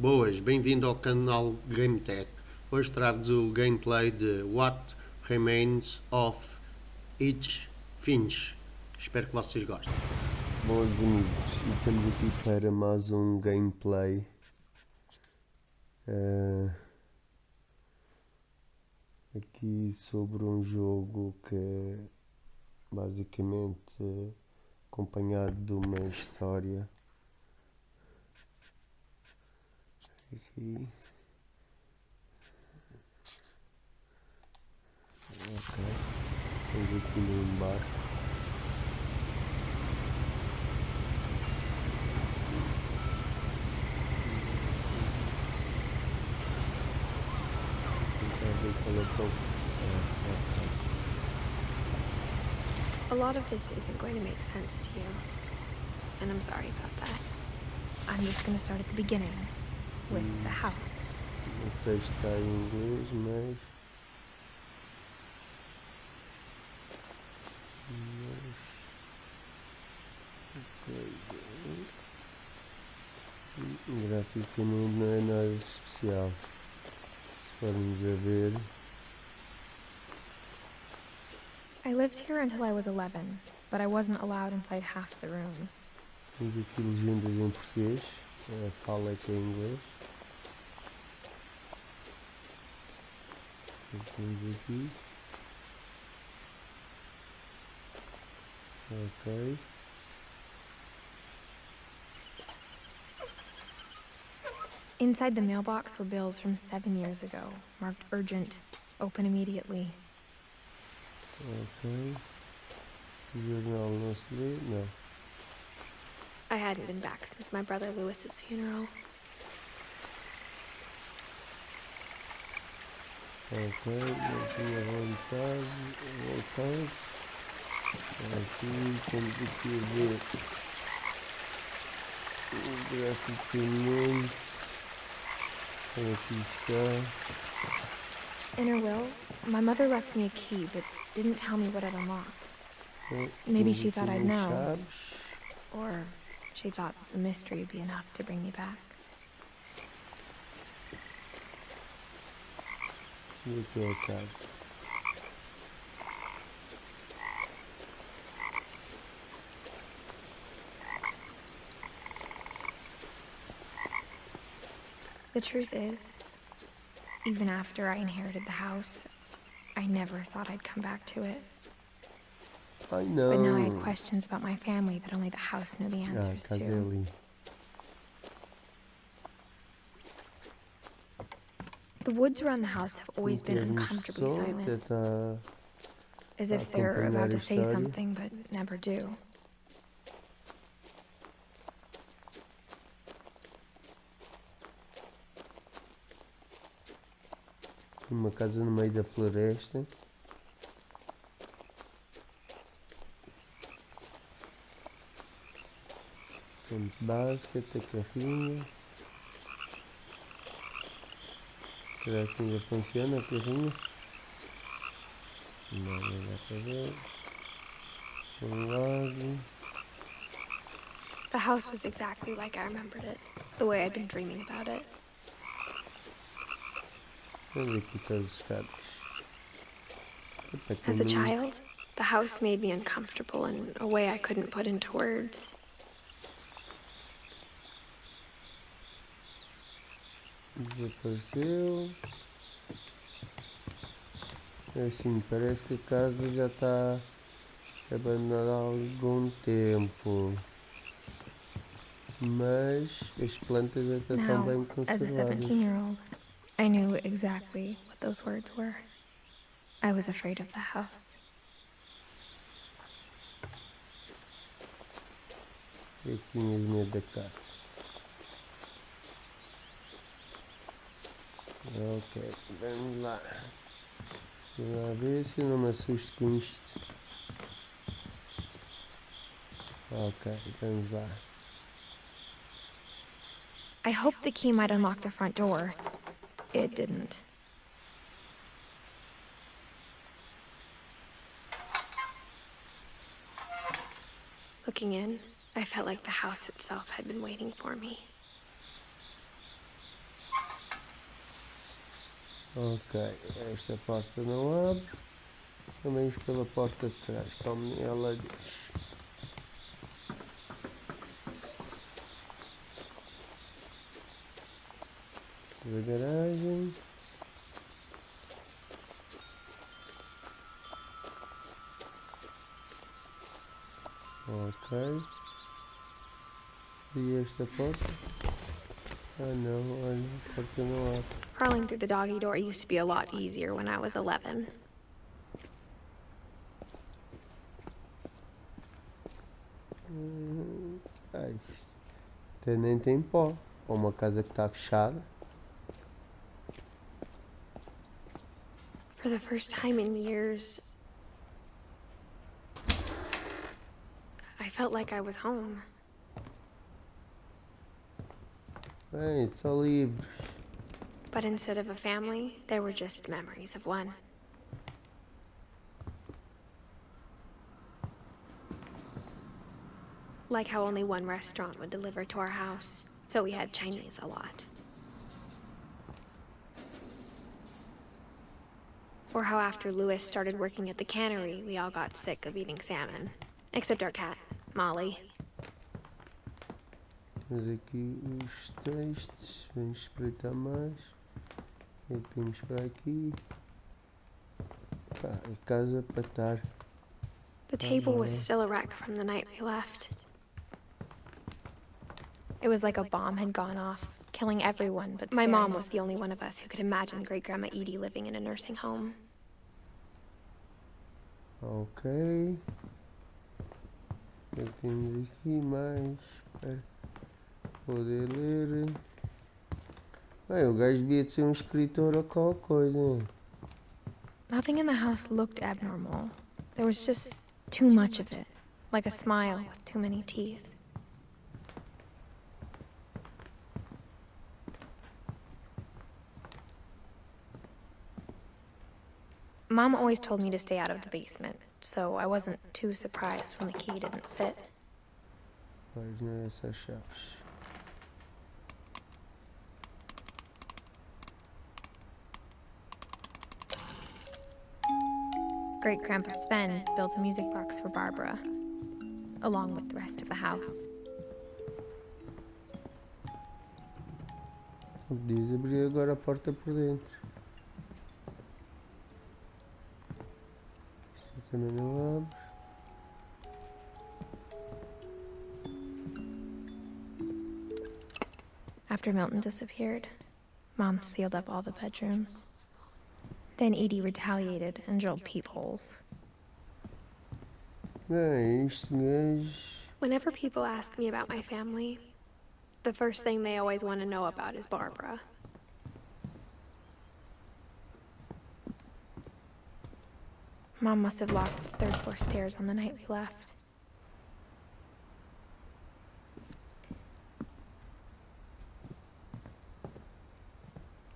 Boas, bem-vindo ao canal GameTech. Hoje trago-vos o gameplay de What Remains of Edith Finch. Espero que vocês gostem. Boas amigos, e estamos aqui para mais um gameplay aqui sobre um jogo que é basicamente acompanhado de uma história. Aqui. Ok, estamos aqui num barco. A lot of this isn't going to make sense to you, and I'm sorry about that. I'm just going to start at the beginning, with the house. O texto está em inglês, mas graficamente não é nada especial. Se formos a ver, I lived here until I was 11, but I wasn't allowed inside half the rooms. temos aqui legendas em português, a fala é que é em inglês. Temos aqui. Ok. Inside the mailbox were bills from 7 years ago, marked urgent, open immediately. Ok. Jornal não se lê? Não. I hadn't been back since my brother Lewis's funeral. Ok, não tinha vontade. Voltar. Aqui, temos aqui a ver o graficamente. Aqui está. In her will, my mother left me a key, but didn't tell me what it unlocked. Maybe she thought I'd know. Or she thought the mystery would be enough to bring me back. E aqui é a casa. The truth is, even after I inherited the house, I never thought I'd come back to it. Ai não. But now I had questions about my family that only the house knew the answers Casa é to. ali. The woods around the house have always been uncomfortably silent, as if they're about to say something but never do. Uma casa no meio da floresta. Temos basket, a carrinha. Será que ainda funciona a carrinha? Não dá para ver. Lago. The house was exactly like I remembered it, the way I'd been dreaming about it. Olha aqui está os escadas. As a child, the house made me uncomfortable in a way I couldn't put into words. Desapareceu. É assim, parece que a casa já está abandonada há algum tempo. Mas as plantas até estão bem Now, as a conservadas. 17-year-old, I knew exactly what those words were. I was afraid of the house. E aqui mesmo é da casa. Ok, vamos lá. Vamos lá ver se eu não me assusto com isto. Ok, vamos lá. I hoped the key might unlock the front door. It didn't. Looking in, I felt like the house itself had been waiting for me. Ok, esta porta não abre. Vamos pela porta de trás, como ela diz. Da garagem. Ok. E esta porta? Ah não, olha, a porta não abre. Crawling through the doggy door used to be a lot easier when I was 11. Ai, até nem tem pó. Ou uma casa que está fechada. For the first time in years, I felt like I was home. Bem, só livros. But instead of a family, there were just memories of one. Like how only one restaurant would deliver to our house, so we had Chinese a lot. Or how after Louis started working at the cannery, we all got sick of eating salmon. Except our cat, Molly. Temos aqui os textos. Vamos espreitar mais. O que é que temos para aqui? Pá, a casa para estar. The table was still a wreck from the night we left. It was like a bomb had gone off, killing everyone, but my mom was the only one of us who could imagine Great-Grandma Edie living in a nursing home. Ok. O que é que temos aqui mais? Para poder ler. Bem, o gajo devia de ser um escritor ou qualquer coisa. Hein? Nothing in the house looked abnormal. There was just too much of it, like a smile with too many teeth. Mom always told me to stay out of the basement, so I wasn't too surprised when the key didn't fit. Página essas chaves. Great-Grandpa Sven built a music box for Barbara, along with the rest of the house. Podias abrir agora a porta por dentro. Isto também não abre. After Milton disappeared, Mom sealed up all the bedrooms. Then Edie retaliated and drilled peepholes. Bem, isto gajo. Whenever people ask me about my family, the first thing they always want to know about is Barbara. Mom must have locked the third floor stairs on the night we left.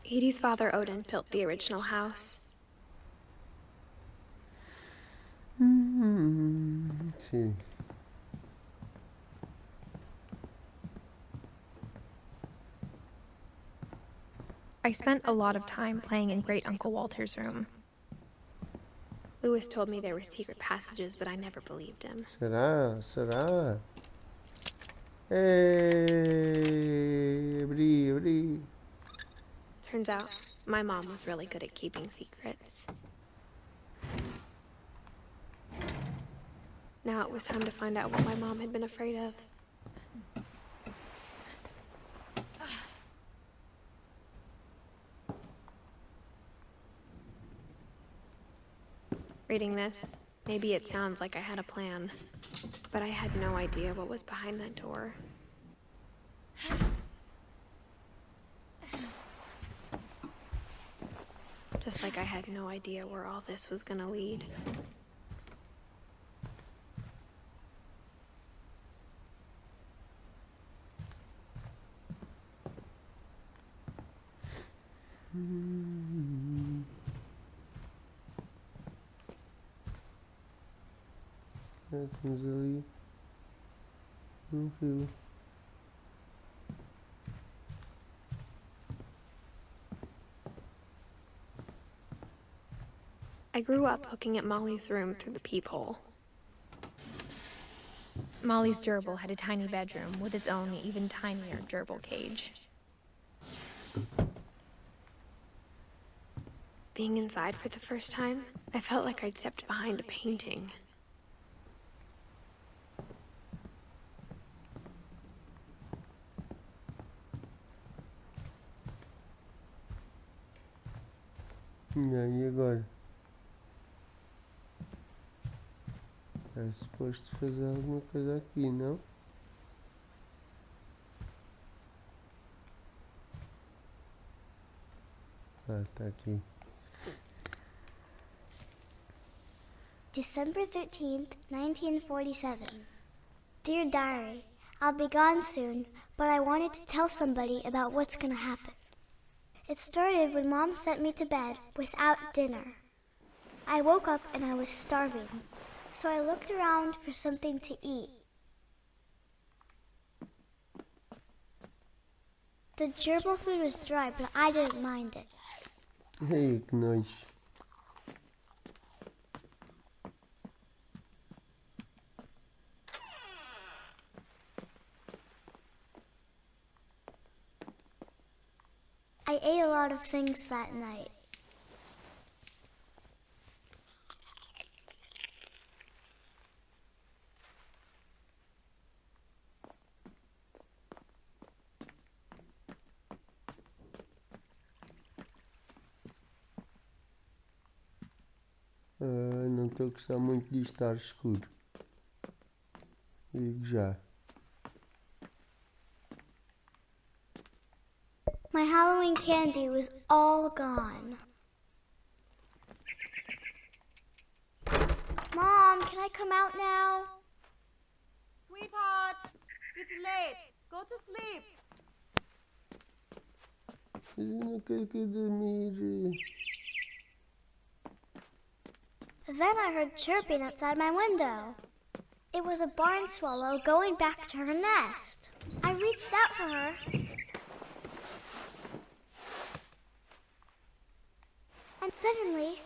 Edie's father Odin built the original house. Sim. I spent a lot of time playing in Great Uncle Walter's room. Louis told me there were secret passages, but I never believed him. Será? Será? Ei, abri. Turns out, my mom was really good at keeping secrets. Now it was time to find out what my mom had been afraid of. Reading this, maybe it sounds like I had a plan, but I had no idea what was behind that door. Just like I had no idea where all this was gonna lead. Temos ali um fio. I grew up looking at Molly's room through the peephole. Molly's gerbil had a tiny bedroom with its own even tinier gerbil cage. Being inside for the first time, I felt like I'd stepped behind a painting. E agora? É suposto fazer alguma coisa aqui, não? Ah, tá aqui. December 13th, 1947. Dear Diary, I'll be gone soon, but I wanted to tell somebody about what's gonna happen. It started when Mom sent me to bed without dinner. I woke up and I was starving, so I looked around for something to eat. The gerbil food was dry, but I didn't mind it. Ei, que nojo. I ate a lot of things that night. Não estou a gostar muito de estar escuro. Digo já. My Halloween candy was all gone. Mom, can I come out now? Sweetheart, it's late. Go to sleep. Mas eu não quero dormir. Then I heard chirping outside my window. It was a barn swallow going back to her nest. I reached out for her. And suddenly,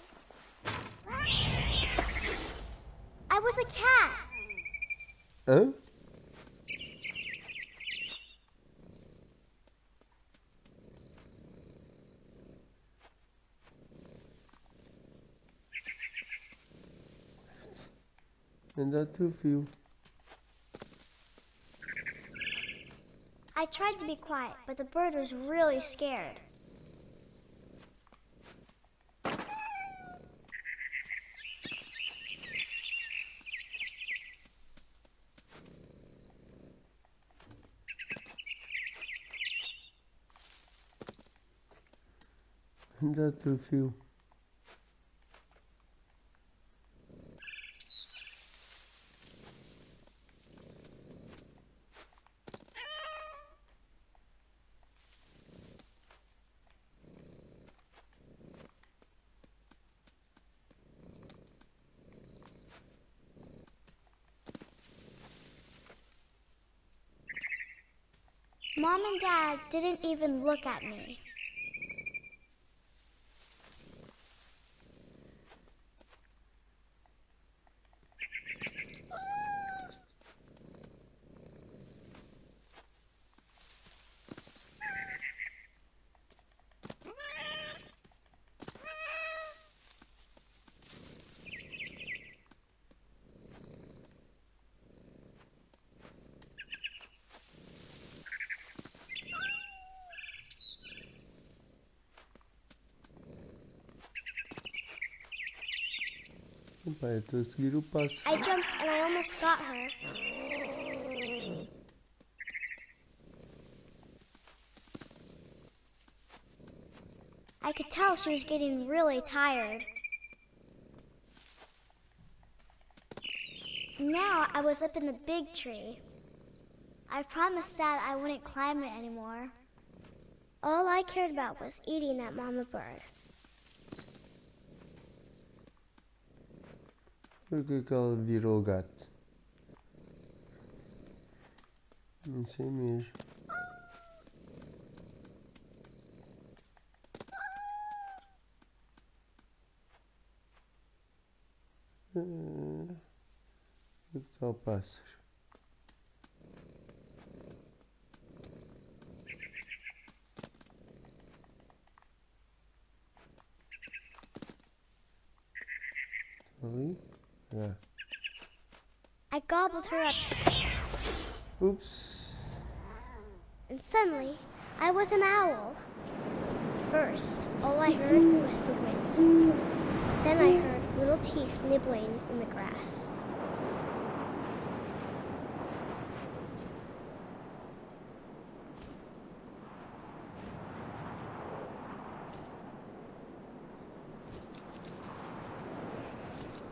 I was a cat. Hã? Ainda tu viu. I tried to be quiet, but the bird was really scared. Ainda tu viu. Mom and Dad didn't even look at me. Pai, eu estou a seguir o passo. I jumped and I almost got her. I could tell she was getting really tired. Now I was up in the big tree. I promised Dad I wouldn't climb it anymore. All I cared about was eating that mama bird. Por que ela virou gato? Não sei mesmo. está o pássaro? Ali? Ah. I gobbled her up, Oops. and suddenly I was an owl. First, all I heard was the wind. Then I heard little teeth nibbling in the grass.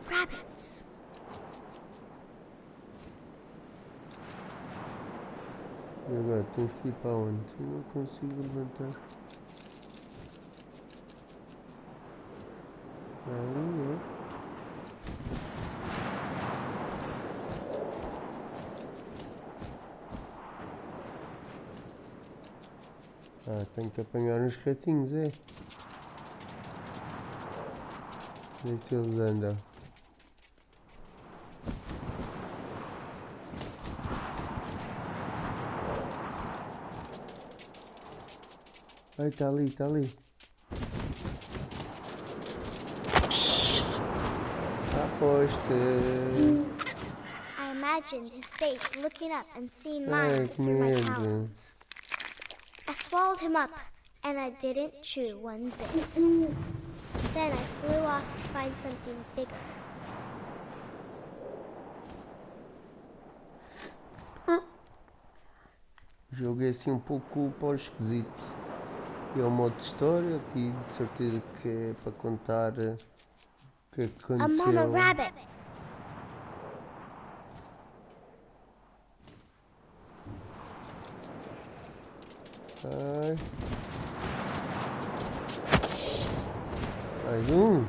Rabbits. E agora temos que ir para onde? Eu não consigo levantar. Ali, é? Ah, tenho que apanhar uns ratinhos, é? Onde é que eles andam? Ai, está ali, está ali. Aposta. I imagined his face looking up and seeing Ai, mine que through my medo. talons. I swallowed him up, and I didn't chew one bit. Then I flew off to find something bigger. O jogo é assim um pouco para o esquisito. E é um modo de história aqui, de certeza que é para contar o que é que A mama aconteceu. rabbit. Ai. Mais um.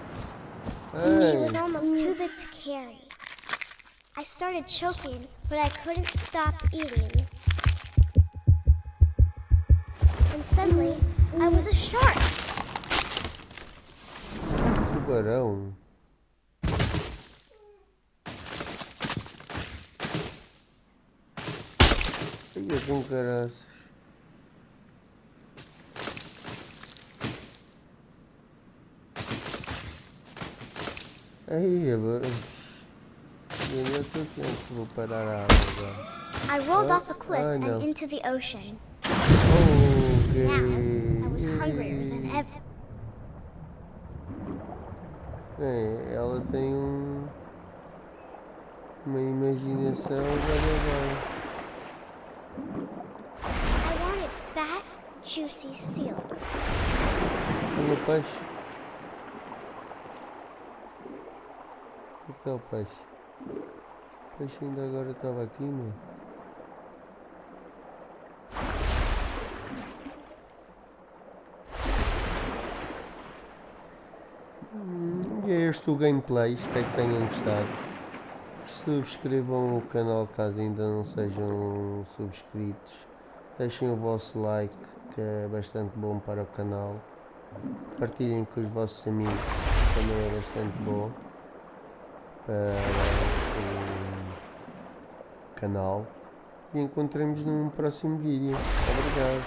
She was Ai. almost too big to carry. I started choking, but I couldn't stop eating. And suddenly, I was a shark. Tubarão. Ai, é com caraças. Ai, agora. Eu não estou tempo, vou parar a água agora. I rolled off a cliff I know. and into the ocean. Ok. Now, I was hungrier than ever. É, ela tem uma imaginação agora. I wanted fat, juicy seals. E o peixe? O que é o peixe? O peixe ainda agora estava aqui, meu. E é este o gameplay, espero que tenham gostado. Subscrevam o canal caso ainda não sejam subscritos. Deixem o vosso like, que é bastante bom para o canal. Partilhem com os vossos amigos, que também é bastante bom para o canal. E encontramos num próximo vídeo. Obrigado.